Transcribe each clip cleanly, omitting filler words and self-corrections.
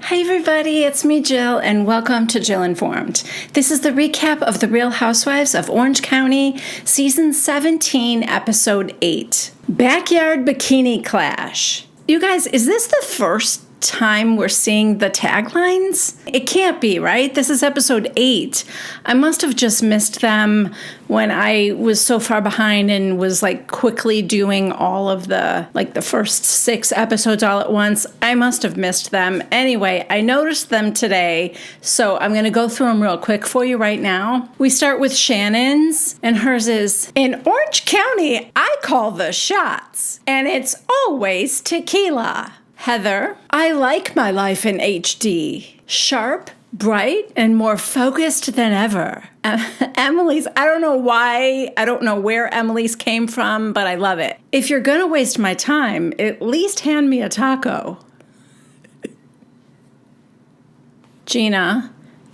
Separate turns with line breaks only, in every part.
Hi everybody, it's me Jill and welcome to Jill Informed. This is the recap of The Real Housewives of Orange County, Season 17, Episode 8. Backyard Bikini Clash. You guys, is this the first time we're seeing the taglines? It can't be, right? This is episode 8. I must have just missed them when I was so far behind and was quickly doing all of the first 6 episodes all at once. I must have missed them. Anyway, I noticed them today, so I'm going to go through them real quick for you right now. We start with Shannon's, and hers is, in Orange County, I call the shots, and it's always tequila. Heather, I like my life in HD. Sharp, bright, and more focused than ever. Emily's, I don't know why, I don't know where Emily's came from, but I love it. If you're gonna waste my time, at least hand me a taco. Gina,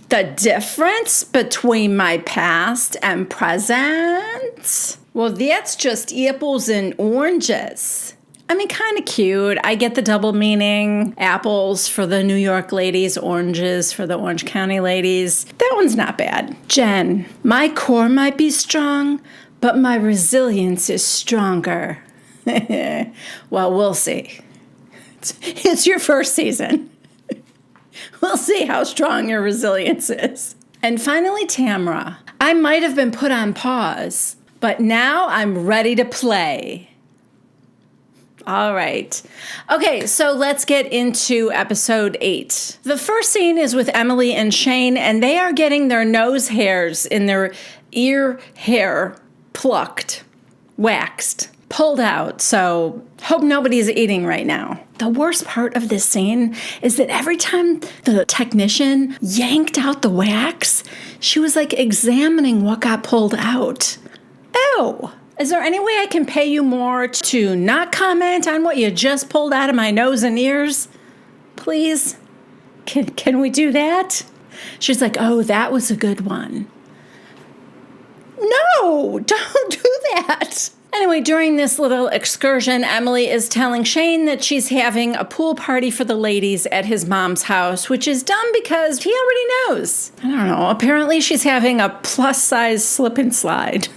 the difference between my past and present? Well, that's just apples and oranges. I mean, kind of cute. I get the double meaning. Apples for the New York ladies, oranges for the Orange County ladies. That one's not bad. Jen, my core might be strong, but my resilience is stronger. Well, we'll see. It's your first season. We'll see how strong your resilience is. And finally, Tamra. I might have been put on pause, but now I'm ready to play. All right. Okay, so let's get into episode 8. The first scene is with Emily and Shane, and they are getting their nose hairs in their ear hair plucked, waxed, pulled out. So hope nobody's eating right now. The worst part of this scene is that every time the technician yanked out the wax, she was examining what got pulled out. Ew. Is there any way I can pay you more to not comment on what you just pulled out of my nose and ears? Please? Can we do that? She's like, oh, that was a good one. No, don't do that. Anyway, during this little excursion, Emily is telling Shane that she's having a pool party for the ladies at his mom's house, which is dumb because he already knows. I don't know. Apparently she's having a plus-size slip and slide.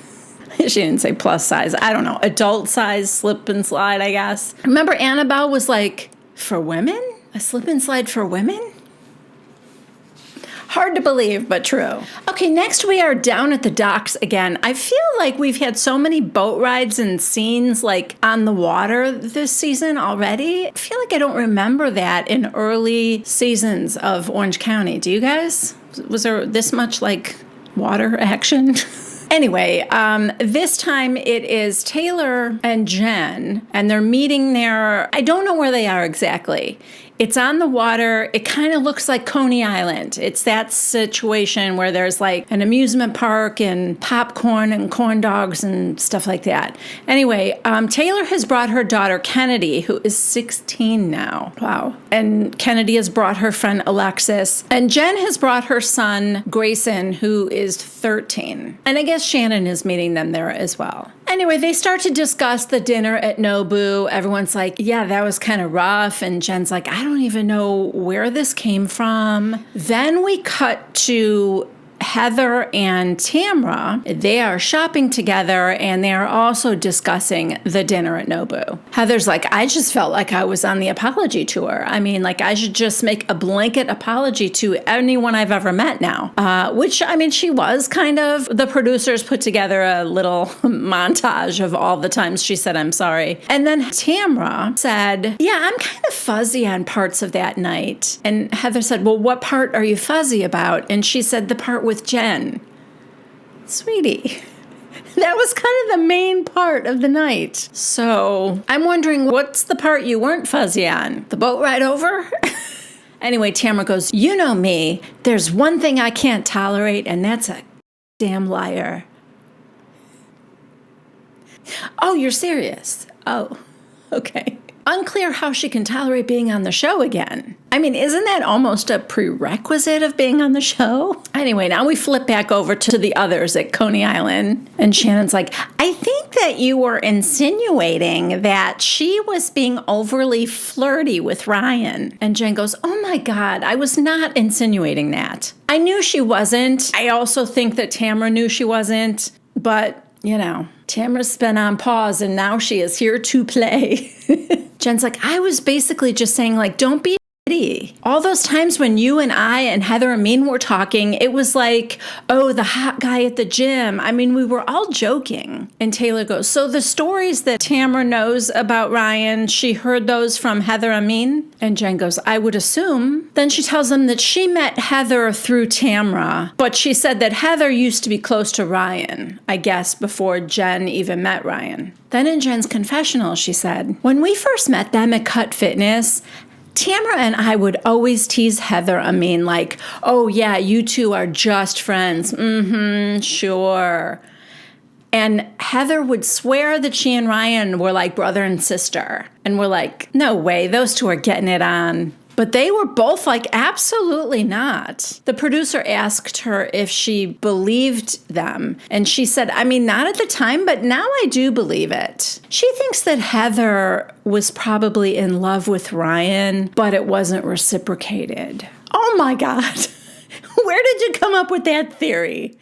She didn't say plus size. I don't know. Adult size slip and slide, I guess. Remember Annabelle was like, for women? A slip and slide for women? Hard to believe, but true. Okay, next we are down at the docks again. I feel like we've had so many boat rides and scenes on the water this season already. I feel like I don't remember that in early seasons of Orange County. Do you guys? Was there this much water action? Anyway, this time it is Taylor and Jen, and they're meeting there. I don't know where they are exactly. It's on the water. It kind of looks like Coney Island. It's that situation where there's an amusement park and popcorn and corn dogs and stuff like that. Anyway, Taylor has brought her daughter Kennedy, who is 16 now. Wow. And Kennedy has brought her friend Alexis. And Jen has brought her son Grayson, who is 13. And I guess Shannon is meeting them there as well. Anyway, they start to discuss the dinner at Nobu. Everyone's like, yeah, that was kind of rough. And Jen's like, I don't even know where this came from. Then we cut to Heather and Tamra. They are shopping together and they are also discussing the dinner at Nobu. Heather's like, I just felt like I was on the apology tour. I mean, I should just make a blanket apology to anyone I've ever met now. Which, I mean, she was kind of. The producers put together a little montage of all the times she said, I'm sorry. And then Tamra said, yeah, I'm kind of fuzzy on parts of that night. And Heather said, well, what part are you fuzzy about? And she said, the part with Jen. Sweetie, that was kind of the main part of the night. So I'm wondering, what's the part you weren't fuzzy on? The boat ride over? Anyway, Tamra goes, you know me. There's one thing I can't tolerate, and that's a damn liar. Oh, you're serious? Oh, okay. Unclear how she can tolerate being on the show again. I mean, isn't that almost a prerequisite of being on the show? Anyway, now we flip back over to the others at Coney Island. And Shannon's like, I think that you were insinuating that she was being overly flirty with Ryan. And Jen goes, oh my God, I was not insinuating that. I knew she wasn't. I also think that Tamra knew she wasn't. But, Tamra's been on pause and now she is here to play. Jen's like, I was basically just saying, don't be shitty. All those times when you and I and Heather Amin were talking, it was like, oh, the hot guy at the gym. I mean, we were all joking. And Taylor goes, so the stories that Tamra knows about Ryan, she heard those from Heather Amin? And Jen goes, I would assume. Then she tells them that she met Heather through Tamra, but she said that Heather used to be close to Ryan, I guess, before Jen even met Ryan. Then in Jen's confessional, she said, when we first met them at Cut Fitness, Tamra and I would always tease Heather Amin like, oh yeah, you two are just friends. Sure. And Heather would swear that she and Ryan were like brother and sister. And we're like, no way, those two are getting it on. But they were both like, absolutely not. The producer asked her if she believed them. And she said, I mean, not at the time, but now I do believe it. She thinks that Heather was probably in love with Ryan, but it wasn't reciprocated. Oh my God. Where did you come up with that theory?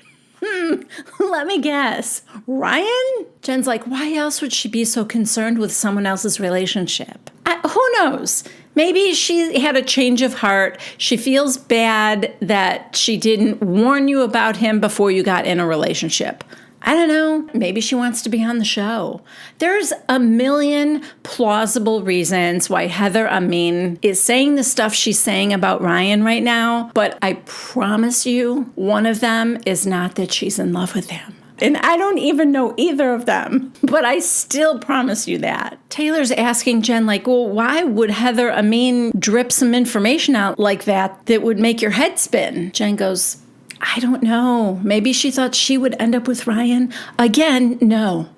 Let me guess. Ryan? Jen's like, why else would she be so concerned with someone else's relationship? Who knows? Maybe she had a change of heart. She feels bad that she didn't warn you about him before you got in a relationship. I don't know. Maybe she wants to be on the show. There's a million plausible reasons why Heather Amin is saying the stuff she's saying about Ryan right now, but I promise you, one of them is not that she's in love with him. And I don't even know either of them, but I still promise you that. Taylor's asking Jen, well, why would Heather Amin drip some information out like that would make your head spin? Jen goes, I don't know. Maybe she thought she would end up with Ryan. Again, no.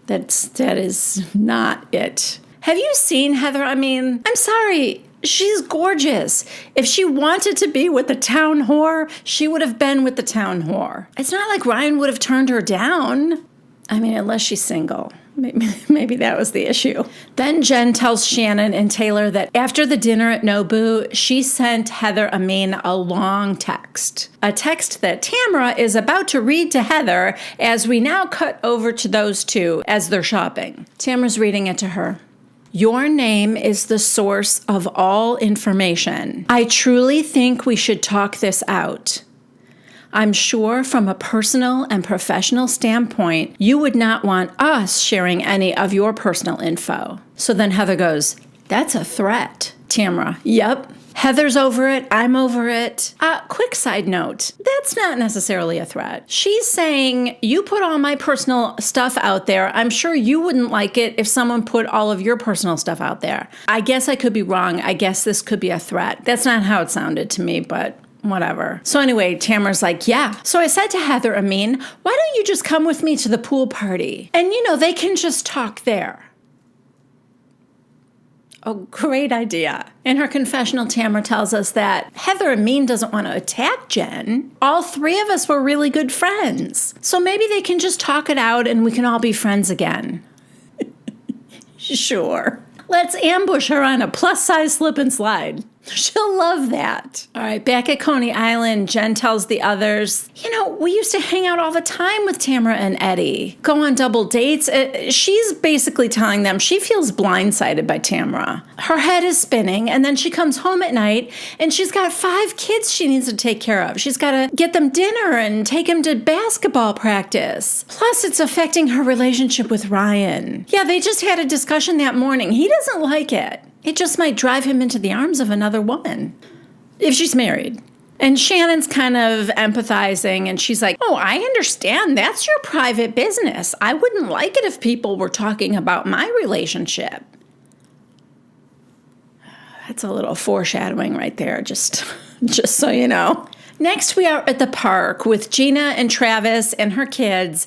That is not it. Have you seen Heather Amin? I'm sorry. She's gorgeous. If she wanted to be with the town whore, she would have been with the town whore. It's not like Ryan would have turned her down. I mean, unless she's single. Maybe that was the issue. Then Jen tells Shannon and Taylor that after the dinner at Nobu, she sent Heather Amin a long text. A text that Tamra is about to read to Heather as we now cut over to those two as they're shopping. Tamra's reading it to her. Your name is the source of all information. I truly think we should talk this out. I'm sure from a personal and professional standpoint, you would not want us sharing any of your personal info. So then Heather goes, that's a threat. Tamra, yep. Heather's over it. I'm over it. Quick side note, that's not necessarily a threat. She's saying, you put all my personal stuff out there. I'm sure you wouldn't like it if someone put all of your personal stuff out there. I guess I could be wrong. I guess this could be a threat. That's not how it sounded to me, but whatever. So anyway, Tamra's like, yeah. So I said to Heather Amin, why don't you just come with me to the pool party? And they can just talk there. Oh, great idea. In her confessional, Tamra tells us that Heather Amin doesn't want to attack Jen. All three of us were really good friends. So maybe they can just talk it out and we can all be friends again. Sure. Let's ambush her on a plus-size slip and slide. She'll love that. All right, back at Coney Island, Jen tells the others, we used to hang out all the time with Tamra and Eddie, go on double dates. She's basically telling them she feels blindsided by Tamra. Her head is spinning, and then she comes home at night, and she's got 5 kids she needs to take care of. She's got to get them dinner and take them to basketball practice. Plus, it's affecting her relationship with Ryan. Yeah, they just had a discussion that morning. He doesn't like it. It just might drive him into the arms of another woman, if she's married. And Shannon's kind of empathizing, and she's like, oh, I understand. That's your private business. I wouldn't like it if people were talking about my relationship. That's a little foreshadowing right there, just so you know. Next, we are at the park with Gina and Travis and her kids,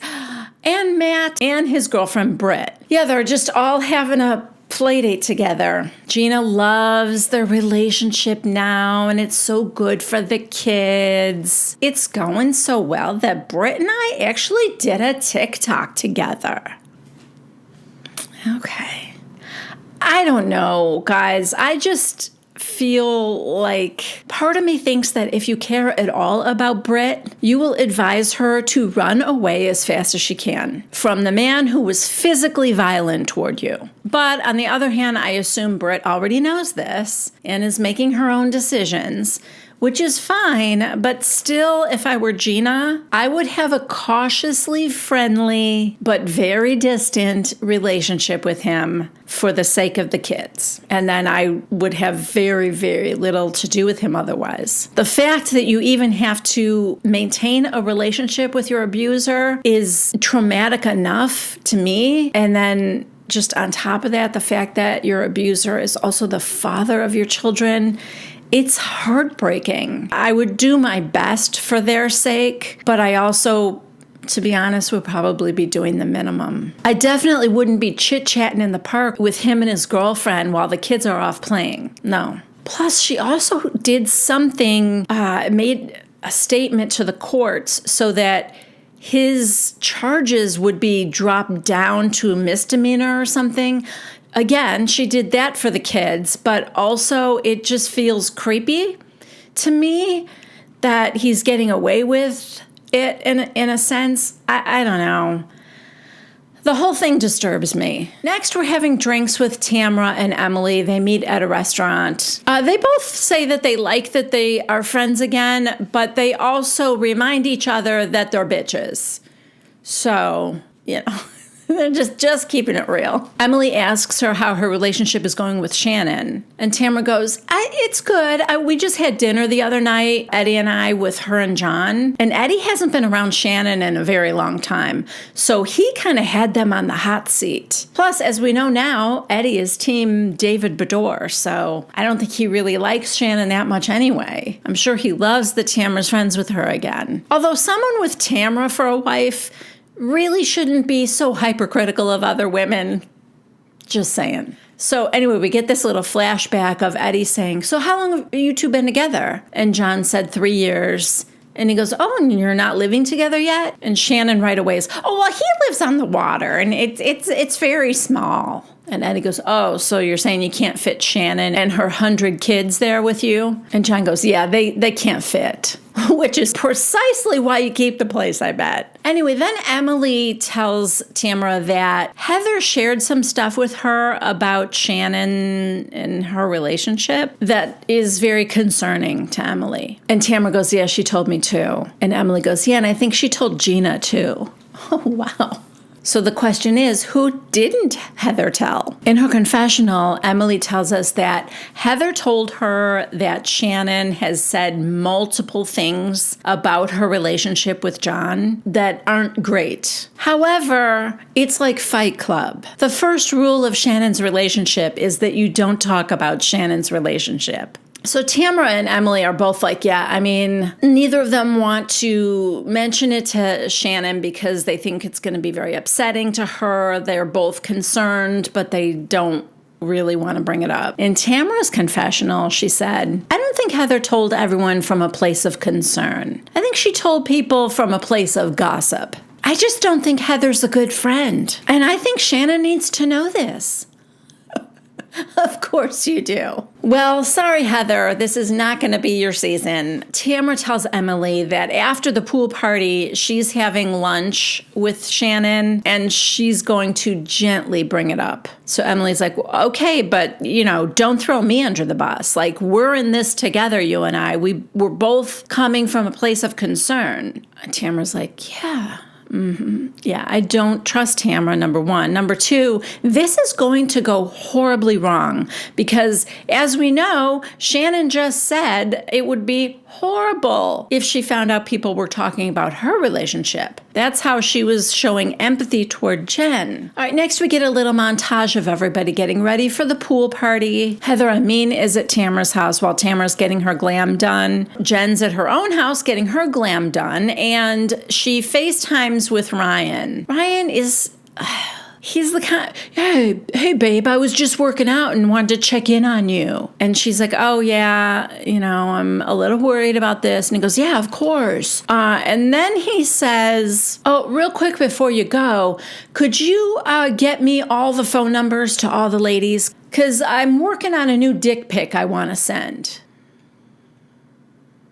and Matt and his girlfriend, Britt. Yeah, they're just all having a playdate together. Gina loves their relationship now, and it's so good for the kids. It's going so well that Britt and I actually did a TikTok together. Okay. I don't know, guys. feel like part of me thinks that if you care at all about Britt, you will advise her to run away as fast as she can from the man who was physically violent toward you. But on the other hand, I assume Britt already knows this and is making her own decisions, which is fine, but still, if I were Gina, I would have a cautiously friendly but very distant relationship with him for the sake of the kids. And then I would have very, very little to do with him otherwise. The fact that you even have to maintain a relationship with your abuser is traumatic enough to me. And then just on top of that, the fact that your abuser is also the father of your children, it's heartbreaking. I would do my best for their sake, but I also, to be honest, would probably be doing the minimum. I definitely wouldn't be chit-chatting in the park with him and his girlfriend while the kids are off playing. No. Plus, she also did something, made a statement to the courts so that his charges would be dropped down to a misdemeanor or something. Again, she did that for the kids, but also it just feels creepy to me that he's getting away with it in a sense. I don't know. The whole thing disturbs me. Next, we're having drinks with Tamra and Emily. They meet at a restaurant. They both say that they like that they are friends again, but they also remind each other that they're bitches. So, you know. They're just keeping it real. Emily asks her how her relationship is going with Shannon. And Tamra goes, it's good. We just had dinner the other night, Eddie and I, with her and John. And Eddie hasn't been around Shannon in a very long time. So he kind of had them on the hot seat. Plus, as we know now, Eddie is team David Bador. So I don't think he really likes Shannon that much anyway. I'm sure he loves that Tamra's friends with her again. Although someone with Tamra for a wife really shouldn't be so hypercritical of other women. Just saying. So anyway, we get this little flashback of Eddie saying, so how long have you two been together? And John said 3 years. And he goes, oh, and you're not living together yet? And Shannon right away is, oh, well, he lives on the water, and it's very small. And Eddie goes, oh, so you're saying you can't fit Shannon and her 100 kids there with you? And John goes, yeah, they can't fit, which is precisely why you keep the place, I bet. Anyway, then Emily tells Tamra that Heather shared some stuff with her about Shannon and her relationship that is very concerning to Emily. And Tamra goes, yeah, she told me too. And Emily goes, yeah, and I think she told Gina too. Oh, wow. So the question is, who didn't Heather tell? In her confessional, Emily tells us that Heather told her that Shannon has said multiple things about her relationship with John that aren't great. However, it's like Fight Club. The first rule of Shannon's relationship is that you don't talk about Shannon's relationship. So Tamra and Emily are both like, yeah, I mean, neither of them want to mention it to Shannon because they think it's going to be very upsetting to her. They're both concerned, but they don't really want to bring it up. In Tamra's confessional, she said, I don't think Heather told everyone from a place of concern. I think she told people from a place of gossip. I just don't think Heather's a good friend. And I think Shannon needs to know this. Of course you do. Well, sorry, Heather, this is not going to be your season. Tamra tells Emily that after the pool party, she's having lunch with Shannon and she's going to gently bring it up. So Emily's like, well, okay, but, don't throw me under the bus. Like, we're in this together, you and I. We're both coming from a place of concern. And Tamra's like, yeah. Mm-hmm. Yeah, I don't trust Tamra, number one. Number two, this is going to go horribly wrong because, as we know, Shannon just said it would be horrible if she found out people were talking about her relationship. That's how she was showing empathy toward Jen. All right, next we get a little montage of everybody getting ready for the pool party. Heather Amin is at Tamra's house while Tamra's getting her glam done. Jen's at her own house getting her glam done, and she FaceTimes with Ryan. Ryan is... He's the kind, hey, babe, I was just working out and wanted to check in on you. And she's like, oh, yeah, I'm a little worried about this. And he goes, yeah, of course. And then he says, oh, real quick before you go, could you get me all the phone numbers to all the ladies? because I'm working on a new dick pic I want to send.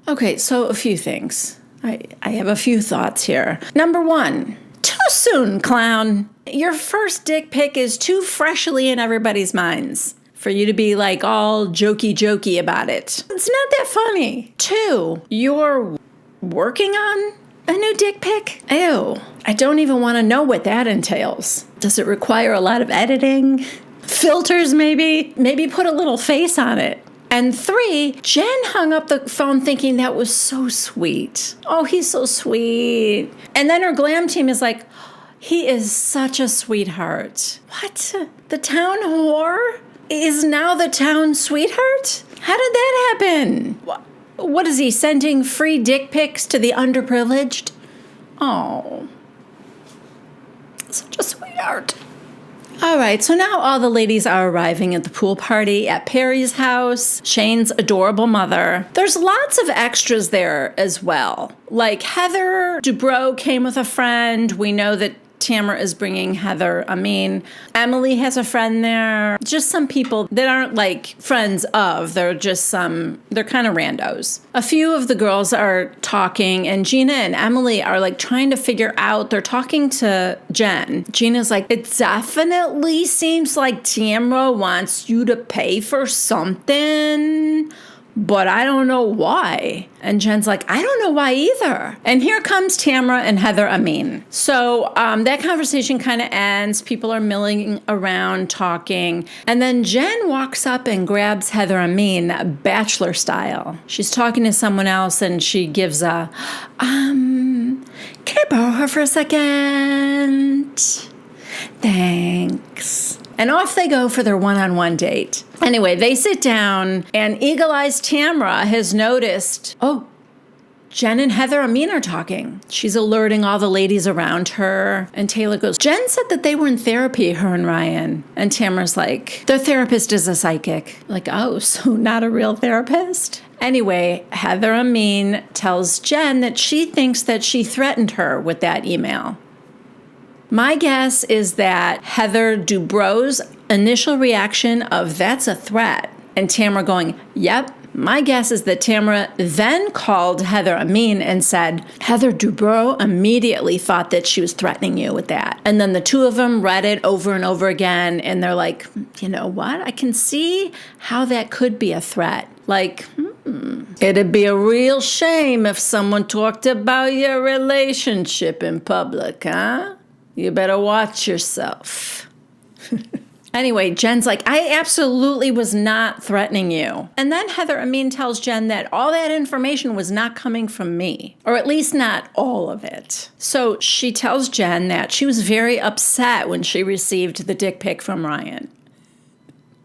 Okay, so a few things. I have a few thoughts here. Number one, too soon, clown. Your first dick pic is too freshly in everybody's minds for you to be like all jokey about it. It's not that funny. Two, you're working on a new dick pic? Ew. I don't even want to know what that entails. Does it require a lot of editing? Filters, maybe? Maybe put a little face on it. And three, Jen hung up the phone thinking that was so sweet. Oh, he's so sweet. And then her glam team is like, he is such a sweetheart. What? The town whore is now the town sweetheart? How did that happen? What is he, sending free dick pics to the underprivileged? Oh, such a sweetheart. All right, so now all the ladies are arriving at the pool party at Perry's house, Shane's adorable mother. There's lots of extras there as well. Like Heather Dubrow came with a friend. We know that Tamara is bringing Heather Amin. Emily has a friend there. Just some people that aren't like friends of. They're kind of randos. A few of the girls are talking, and Gina and Emily are like trying to figure out. They're talking to Jen. Gina's like, it definitely seems like Tamara wants you to pay for something, but I don't know why. And Jen's like, I don't know why either. And here comes Tamara and Heather Amin. So that conversation kind of ends. People are milling around talking. And then Jen walks up and grabs Heather Amin, bachelor style. She's talking to someone else and she gives a, can I borrow her for a second? Thanks. And off they go for their one-on-one date. Anyway, they sit down, and Eagle Eyes Tamara has noticed, oh, Jen and Heather Amin are talking. She's alerting all the ladies around her. And Taylor goes, Jen said that they were in therapy, her and Ryan. And Tamara's like, their therapist is a psychic. Like, oh, so not a real therapist? Anyway, Heather Amin tells Jen that she thinks that she threatened her with that email. My guess is that Heather Dubrow's initial reaction of that's a threat, and Tamara going, yep. My guess is that Tamara then called Heather Amin and said, Heather Dubrow immediately thought that she was threatening you with that. And then the two of them read it over and over again, and they're like, you know what? I can see how that could be a threat. Like, it'd be a real shame if someone talked about your relationship in public, huh? You better watch yourself. Anyway, Jen's like, I absolutely was not threatening you. And then Heather Amin tells Jen that all that information was not coming from me, or at least not all of it. So she tells Jen that she was very upset when she received the dick pic from Ryan.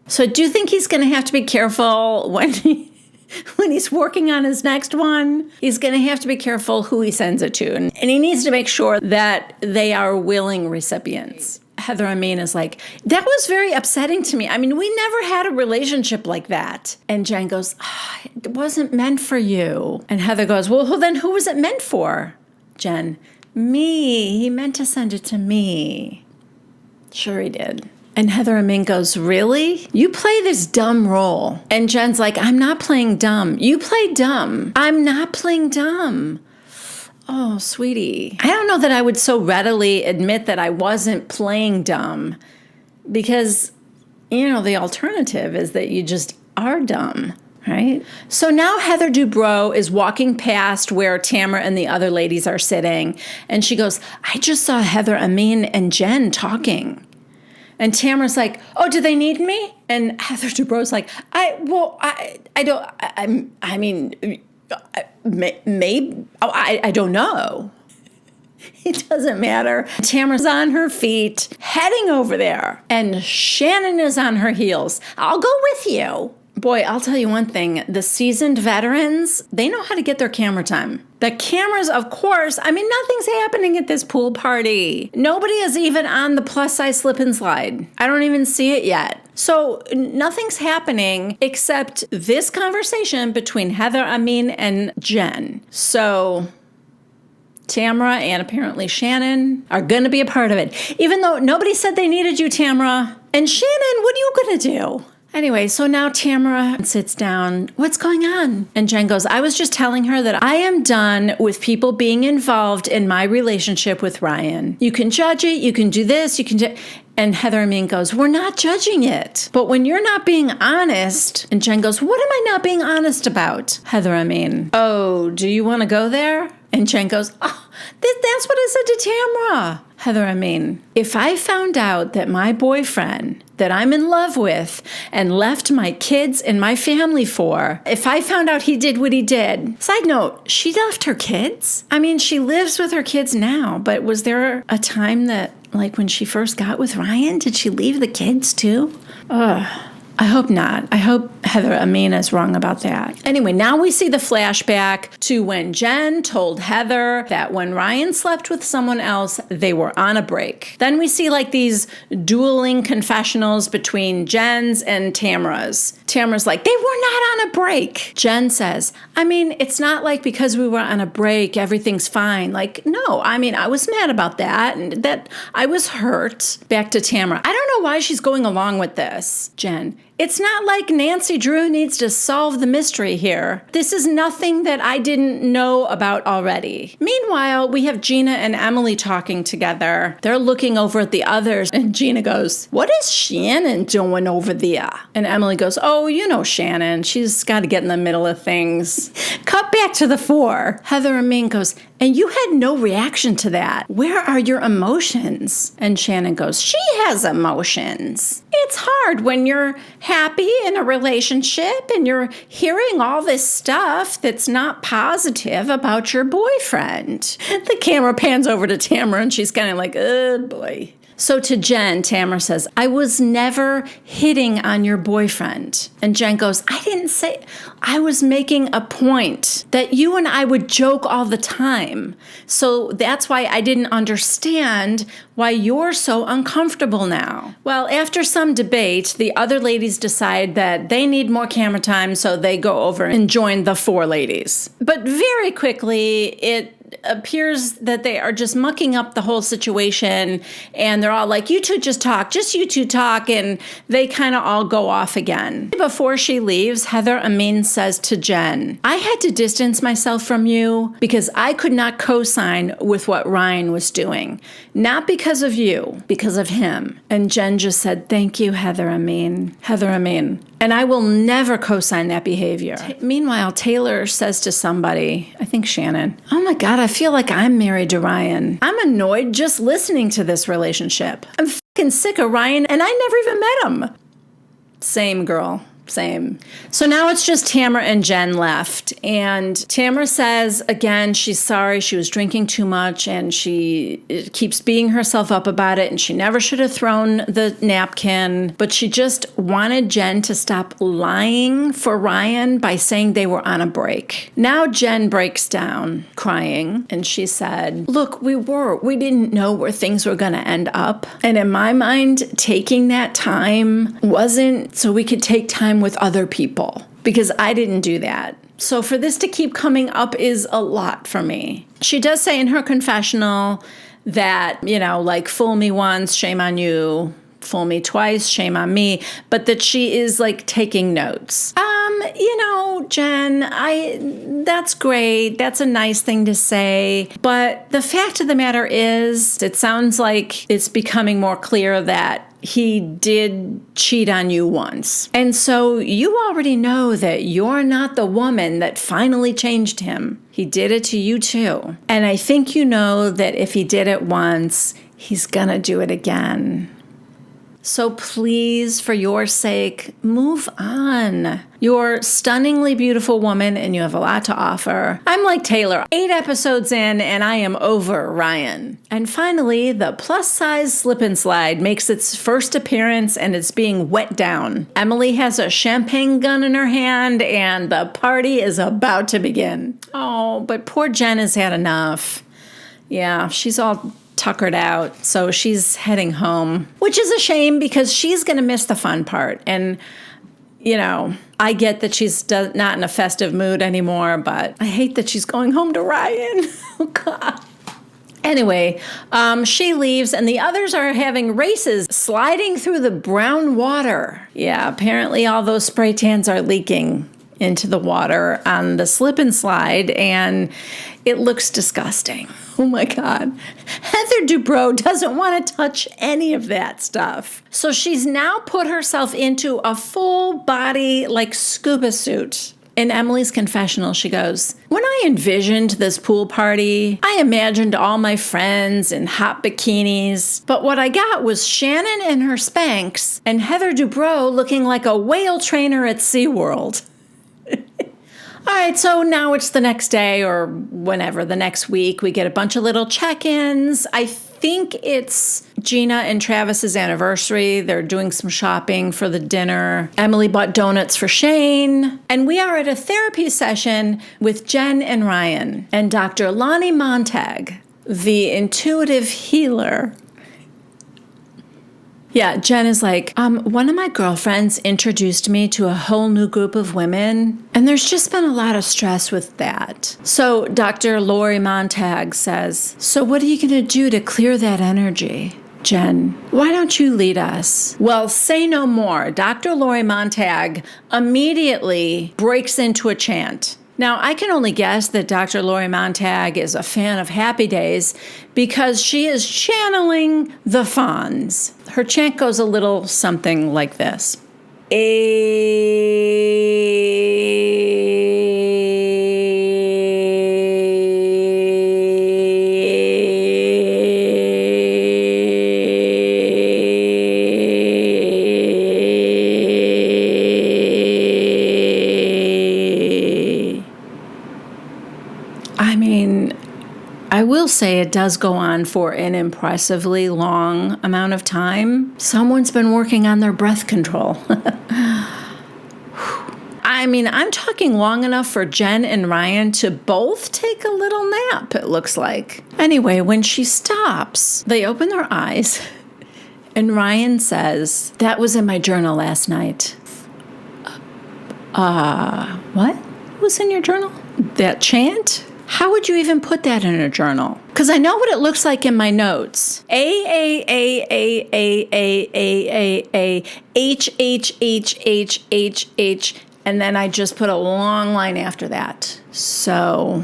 So do you think he's going to have to be careful when he's working on his next one? He's going to have to be careful who he sends it to. And he needs to make sure that they are willing recipients. Heather Amin is like, that was very upsetting to me. I mean, we never had a relationship like that. And Jen goes, it wasn't meant for you. And Heather goes, well, then who was it meant for? Jen, me. He meant to send it to me. Sure he did. And Heather Amin goes, really? You play this dumb role. And Jen's like, I'm not playing dumb. You play dumb. I'm not playing dumb. Oh, sweetie. I don't know that I would so readily admit that I wasn't playing dumb because, the alternative is that you just are dumb, right? So now Heather Dubrow is walking past where Tamara and the other ladies are sitting, and she goes, I just saw Heather Amin and Jen talking. And Tamara's like, oh, do they need me? And Heather Dubrow's like, maybe, I don't know. It doesn't matter. Tamara's on her feet, heading over there. And Shannon is on her heels. I'll go with you. Boy, I'll tell you one thing. The seasoned veterans, they know how to get their camera time. The cameras, of course, nothing's happening at this pool party. Nobody is even on the plus-size slip and slide. I don't even see it yet. So nothing's happening except this conversation between Heather Amin and Jen. So Tamara and apparently Shannon are going to be a part of it. Even though nobody said they needed you, Tamara. And Shannon, what are you going to do? Anyway, so now Tamara sits down. What's going on? And Jen goes, I was just telling her that I am done with people being involved in my relationship with Ryan. You can judge it. You can do this. You can do... And Heather Amin goes, we're not judging it. But when you're not being honest... And Jen goes, what am I not being honest about? Heather Amin, oh, do you want to go there? And Jen goes, oh, that's what I said to Tamara. Heather Amin, if I found out that my boyfriend that I'm in love with and left my kids and my family for, if I found out he did what he did. Side note, she left her kids? I mean, she lives with her kids now, but was there a time that, like when she first got with Ryan, did she leave the kids too? Ugh. I hope not. I hope Heather Amin is wrong about that. Anyway, now we see the flashback to when Jen told Heather that when Ryan slept with someone else, they were on a break. Then we see like these dueling confessionals between Jen's and Tamara's. Tamara's like, they were not on a break. Jen says, I mean, it's not like because we were on a break, everything's fine. Like, no, I mean, I was mad about that and that I was hurt. Back to Tamara. I don't know why she's going along with this. Jen, it's not like Nancy Drew needs to solve the mystery here. This is nothing that I didn't know about already. Meanwhile, we have Gina and Emily talking together. They're looking over at the others, and Gina goes, what is Shannon doing over there? And Emily goes, oh, you know Shannon. She's got to get in the middle of things. Cut back to the 4. Heather Amin goes, and you had no reaction to that. Where are your emotions? And Shannon goes, she has emotions. It's hard when you're happy in a relationship and you're hearing all this stuff that's not positive about your boyfriend. The camera pans over to Tamara and she's kind of like, oh boy. So to Jen, Tamara says, I was never hitting on your boyfriend. And Jen goes, I didn't say, I was making a point that you and I would joke all the time. So that's why I didn't understand why you're so uncomfortable now. Well, after some debate, the other ladies decide that they need more camera time, so they go over and join the 4 ladies. But very quickly, it appears that they are just mucking up the whole situation, and they're all like, you two just talk, just you two talk, and they kind of all go off again. Before she leaves, Heather Amin says to Jen, I had to distance myself from you because I could not co-sign with what Ryan was doing. Not because of you, because of him. And Jen just said, thank you, Heather Amin. Heather Amin. And I will never co-sign that behavior. Meanwhile, Taylor says to somebody, I think Shannon, oh my God, I feel like I'm married to Ryan. I'm annoyed just listening to this relationship. I'm fucking sick of Ryan and I never even met him. Same girl. Same. So now it's just Tamara and Jen left. And Tamara says, again, she's sorry. She was drinking too much and she keeps beating herself up about it. And she never should have thrown the napkin. But she just wanted Jen to stop lying for Ryan by saying they were on a break. Now Jen breaks down crying. And she said, look, we didn't know where things were going to end up. And in my mind, taking that time wasn't so we could take time with other people, because I didn't do that. So for this to keep coming up is a lot for me. She does say in her confessional that, you know, like, fool me once, shame on you. Fool me twice, shame on me. But that she is like taking notes. You know, Jen, that's great. That's a nice thing to say. But the fact of the matter is, it sounds like it's becoming more clear that he did cheat on you once. And so you already know that you're not the woman that finally changed him. He did it to you too. And I think you know that if he did it once, he's gonna do it again. So please, for your sake, move on. You're a stunningly beautiful woman and you have a lot to offer. I'm like Taylor, 8 episodes in and I am over Ryan. And finally, the plus-size slip and slide makes its first appearance and it's being wet down. Emily has a champagne gun in her hand and the party is about to begin. Oh, but poor Jen has had enough. Yeah, she's all tuckered out, so she's heading home, which is a shame because she's going to miss the fun part. And, you know, I get that she's not in a festive mood anymore, but I hate that she's going home to Ryan. Oh, God. Anyway, she leaves, and the others are having races sliding through the brown water. Yeah, apparently all those spray tans are leaking into the water on the slip and slide, and it looks disgusting. Oh my God. Heather Dubrow doesn't want to touch any of that stuff. So she's now put herself into a full body, like, scuba suit. In Emily's confessional, she goes, "When I envisioned this pool party, I imagined all my friends in hot bikinis. But what I got was Shannon in her Spanx and Heather Dubrow looking like a whale trainer at SeaWorld." All right, so now it's the next day or whenever, the next week. We get a bunch of little check-ins. I think it's Gina and Travis's anniversary. They're doing some shopping for the dinner. Emily bought donuts for Shane. And we are at a therapy session with Jen and Ryan. And Dr. Lonnie Montag, the intuitive healer. Yeah, Jen is like, one of my girlfriends introduced me to a whole new group of women, and there's just been a lot of stress with that. So Dr. Lori Montag says, "So what are you going to do to clear that energy?" Jen, why don't you lead us? Well, say no more. Dr. Lori Montag immediately breaks into a chant. Now, I can only guess that Dr. Lori Montag is a fan of Happy Days because she is channeling the Fonz. Her chant goes a little something like this. I will say it does go on for an impressively long amount of time. Someone's been working on their breath control. I mean, I'm talking long enough for Jen and Ryan to both take a little nap, it looks like. Anyway, when she stops, they open their eyes, and Ryan says, "That was in my journal last night." What was in your journal? That chant? How would you even put that in a journal? Because I know what it looks like in my notes. A, and then I just put a long line after that. So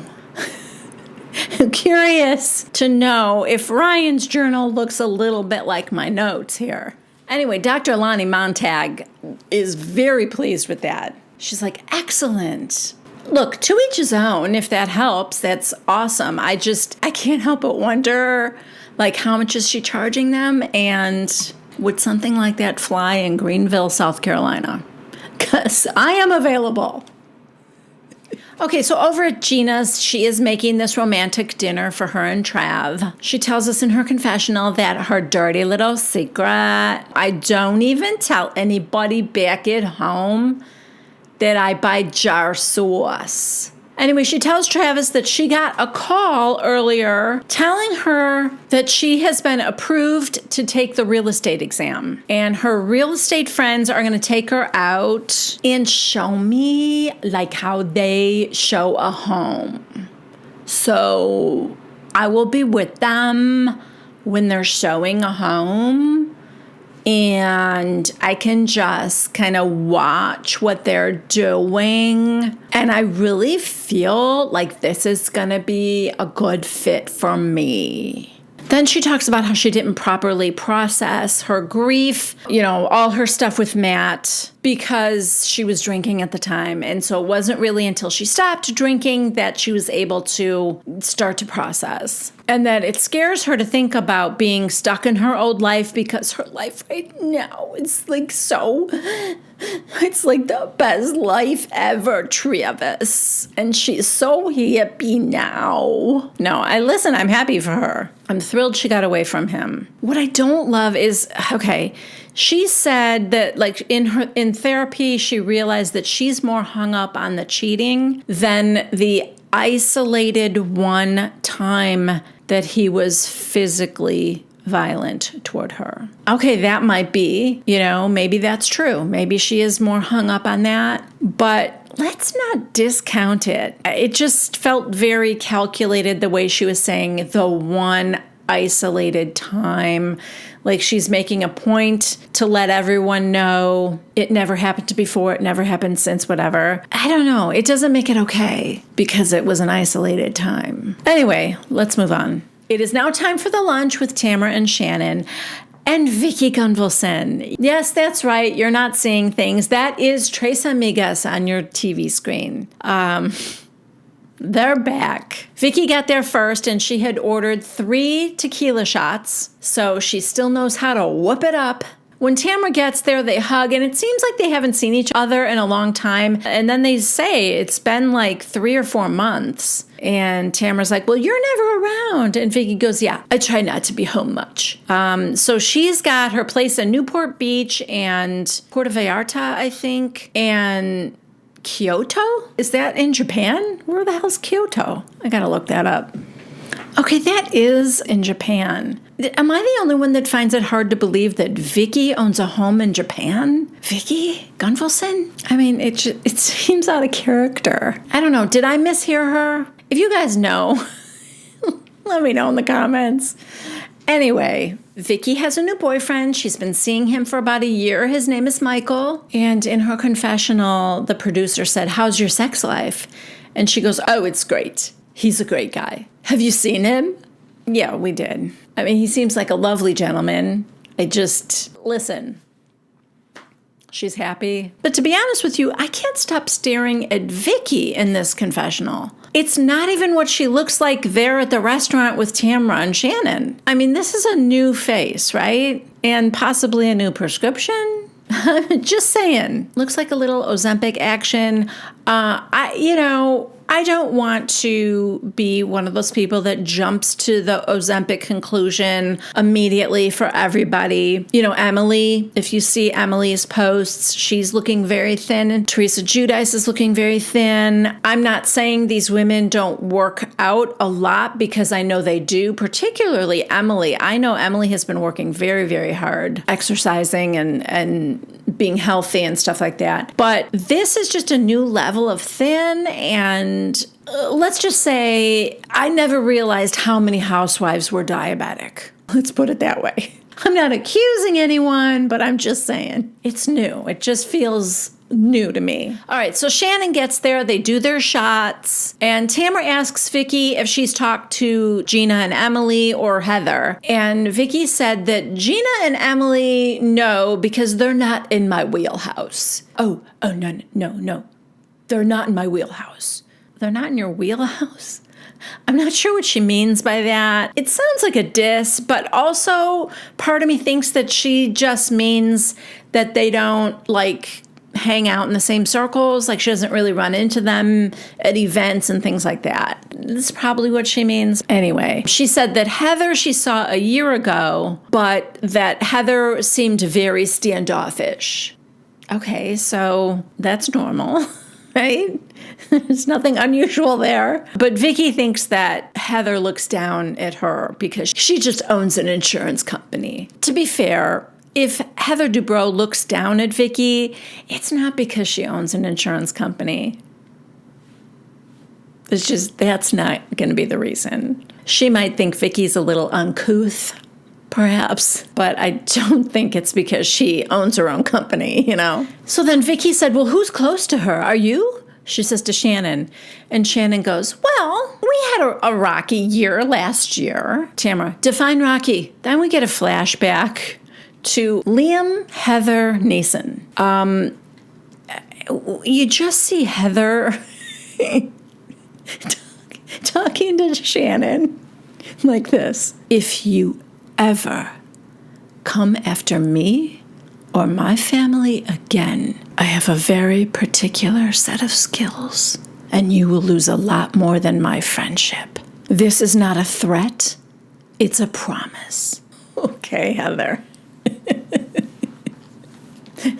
I'm curious to know if Ryan's journal looks a little bit like my notes here. Anyway, Dr. Lonnie Montag is very pleased with that. She's like, excellent. Look, to each his own. If that helps, that's awesome. I can't help but wonder, like, how much is she charging them? And would something like that fly in Greenville, South Carolina? Because I am available. Okay, so over at Gina's, she is making this romantic dinner for her and Trav. She tells us in her confessional that her dirty little secret, I don't even tell anybody back at home that I buy jar sauce. Anyway, she tells Travis that she got a call earlier telling her that she has been approved to take the real estate exam. And her real estate friends are going to take her out and show me like how they show a home. So I will be with them when they're showing a home. And I can just kind of watch what they're doing. And I really feel like this is going to be a good fit for me. Then she talks about how she didn't properly process her grief, all her stuff with Matt, because she was drinking at the time. And so it wasn't really until she stopped drinking that she was able to start to process. And that it scares her to think about being stuck in her old life because her life right now is it's like the best life ever, Travis. And she's so happy now. No, I'm happy for her. I'm thrilled she got away from him. What I don't love is, she said that like in therapy, she realized that she's more hung up on the cheating than the isolated one time that he was physically violent toward her. Okay, that might be, maybe that's true. Maybe she is more hung up on that. But let's not discount it. It just felt very calculated the way she was saying the one isolated time. Like she's making a point to let everyone know it never happened before, it never happened since, whatever. I don't know. It doesn't make it okay because it was an isolated time. Anyway, let's move on. It is now time for the lunch with Tamara and Shannon. And Vicky Gunvalson. Yes, that's right. You're not seeing things. That is Tres Amigas on your TV screen. They're back. Vicky got there first, and she had ordered 3 tequila shots, so she still knows how to whoop it up. When Tamara gets there, they hug, and it seems like they haven't seen each other in a long time. And then they say it's been like 3 or 4 months. And Tamara's like, well, you're never around. And Vicky goes, yeah, I try not to be home much. So she's got her place in Newport Beach and Puerto Vallarta, I think, and Kyoto? Is that in Japan? Where the hell's Kyoto? I gotta look that up. Okay, that is in Japan. Am I the only one that finds it hard to believe that Vicky owns a home in Japan? Vicky Gunvalson? I mean, it seems out of character. I don't know. Did I mishear her? If you guys know, let me know in the comments. Anyway, Vicky has a new boyfriend. She's been seeing him for about a year. His name is Michael. And in her confessional, the producer said, how's your sex life? And she goes, oh, it's great. He's a great guy. Have you seen him? Yeah, we did. I mean, he seems like a lovely gentleman. Listen, she's happy. But to be honest with you, I can't stop staring at Vicky in this confessional. It's not even what she looks like there at the restaurant with Tamara and Shannon. I mean, this is a new face, right? And possibly a new prescription. Just saying. Looks like a little Ozempic action. I don't want to be one of those people that jumps to the Ozempic conclusion immediately for everybody. You know, Emily, if you see Emily's posts, she's looking very thin. Teresa Giudice is looking very thin. I'm not saying these women don't work out a lot because I know they do, particularly Emily. I know Emily has been working very, very hard, exercising and being healthy and stuff like that. But this is just a new level of thin, and let's just say I never realized how many housewives were diabetic. Let's put it that way. I'm not accusing anyone, but I'm just saying it's new. It just feels new to me. All right, so Shannon gets there. They do their shots. And Tamara asks Vicky if she's talked to Gina and Emily or Heather. And Vicky said that Gina and Emily no, because they're not in my wheelhouse. Oh, no. They're not in my wheelhouse. They're not in your wheelhouse? I'm not sure what she means by that. It sounds like a diss, but also part of me thinks that she just means that they don't, hang out in the same circles. Like, she doesn't really run into them at events and things like that. That's probably what she means. Anyway, she said that Heather she saw a year ago, but that Heather seemed very standoffish. Okay, so that's normal, right? There's nothing unusual there. But Vicky thinks that Heather looks down at her because she just owns an insurance company. To be fair, if Heather Dubrow looks down at Vicky, it's not because she owns an insurance company. That's not going to be the reason. She might think Vicky's a little uncouth, perhaps, but I don't think it's because she owns her own company, So then Vicky said, well, who's close to her? Are you? She says to Shannon, and Shannon goes, well, we had a rocky year last year. Tamara, define rocky. Then we get a flashback to Liam, Heather, Neeson. You just see Heather talking to Shannon like this. If you ever come after me or my family again, I have a very particular set of skills, and you will lose a lot more than my friendship. This is not a threat. It's a promise. Okay, Heather.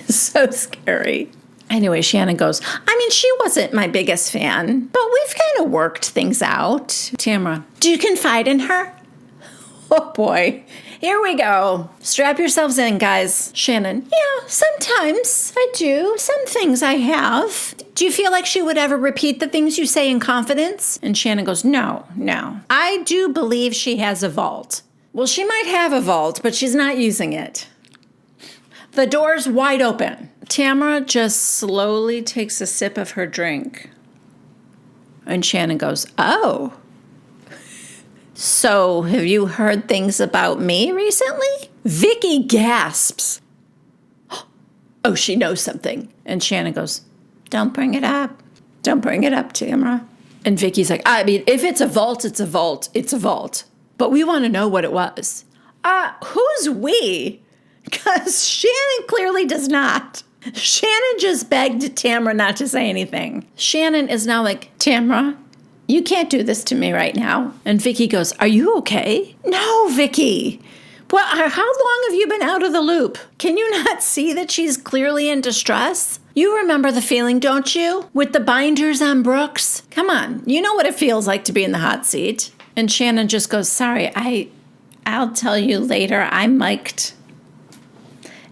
So scary. Anyway, Shannon goes, I mean, she wasn't my biggest fan, but we've kind of worked things out. Tamara, do you confide in her? Oh boy. Here we go. Strap yourselves in, guys. Shannon. Yeah, sometimes I do. Some things I have. Do you feel like she would ever repeat the things you say in confidence? And Shannon goes, no. I do believe she has a vault. Well, she might have a vault, but she's not using it. The door's wide open. Tamara just slowly takes a sip of her drink. And Shannon goes, oh. So, have you heard things about me recently? Vicky gasps. Oh, she knows something. And Shannon goes, don't bring it up. Don't bring it up, Tamara. And Vicky's like, I mean, if it's a vault, it's a vault. It's a vault. But we want to know what it was. Who's we? Because Shannon clearly does not. Shannon just begged Tamara not to say anything. Shannon is now like, Tamara, you can't do this to me right now. And Vicky goes, are you okay? No, Vicky. Well, how long have you been out of the loop? Can you not see that she's clearly in distress? You remember the feeling, don't you? With the binders on Brooks? Come on, you know what it feels like to be in the hot seat. And Shannon just goes, sorry, I'll tell you later, I'm mic'd.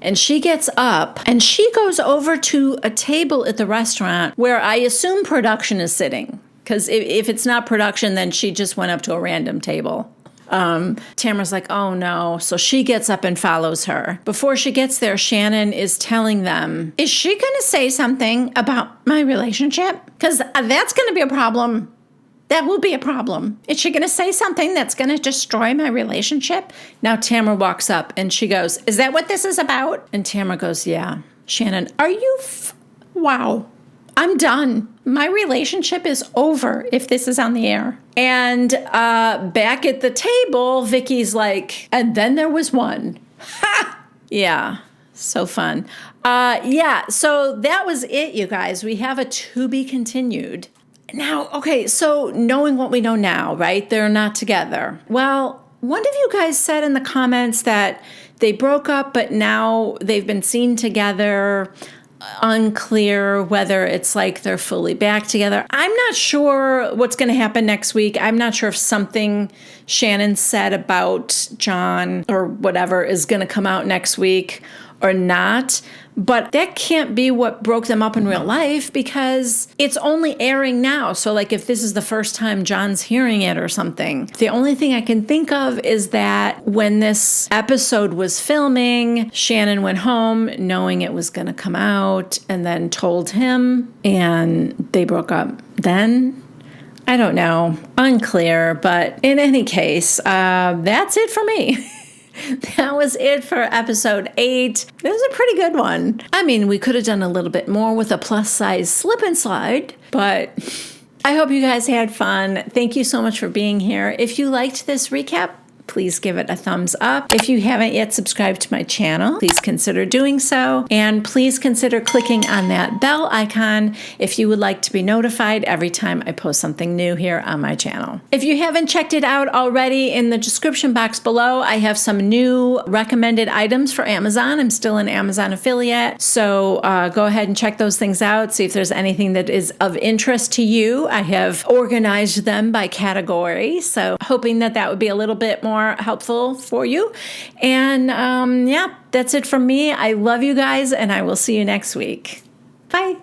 And she gets up and she goes over to a table at the restaurant where I assume production is sitting. Because if it's not production, then she just went up to a random table. Tamara's like, oh no. So she gets up and follows her. Before she gets there, Shannon is telling them, is she going to say something about my relationship? Because that's going to be a problem. That will be a problem. Is she going to say something that's going to destroy my relationship? Now Tamara walks up and she goes, is that what this is about? And Tamara goes, yeah. Shannon, are you wow. I'm done. My relationship is over if this is on the air. And back at the table, Vicky's like, and then there was one. Ha! Yeah, so fun. Yeah, so that was it, you guys. We have a to be continued. Now, okay, so knowing what we know now, right? They're not together. Well, one of you guys said in the comments that they broke up, but now they've been seen together. Unclear whether it's like they're fully back together. I'm not sure what's going to happen next week. I'm not sure if something Shannon said about John or whatever is going to come out next week or not. But that can't be what broke them up in real life because it's only airing now. So like if this is the first time John's hearing it or something, the only thing I can think of is that when this episode was filming, Shannon went home knowing it was going to come out and then told him and they broke up then. I don't know. Unclear. But in any case, that's it for me. That was it for episode 8. It was a pretty good one. I mean, we could have done a little bit more with a plus size slip and slide, but I hope you guys had fun. Thank you so much for being here. If you liked this recap, please give it a thumbs up. If you haven't yet subscribed to my channel, please consider doing so. And please consider clicking on that bell icon if you would like to be notified every time I post something new here on my channel. If you haven't checked it out already, in the description box below, I have some new recommended items for Amazon. I'm still an Amazon affiliate, so go ahead and check those things out. See if there's anything that is of interest to you. I have organized them by category, so hoping that that would be a little bit more helpful for you. And yeah, that's it from me. I love you guys, and I will see you next week. Bye.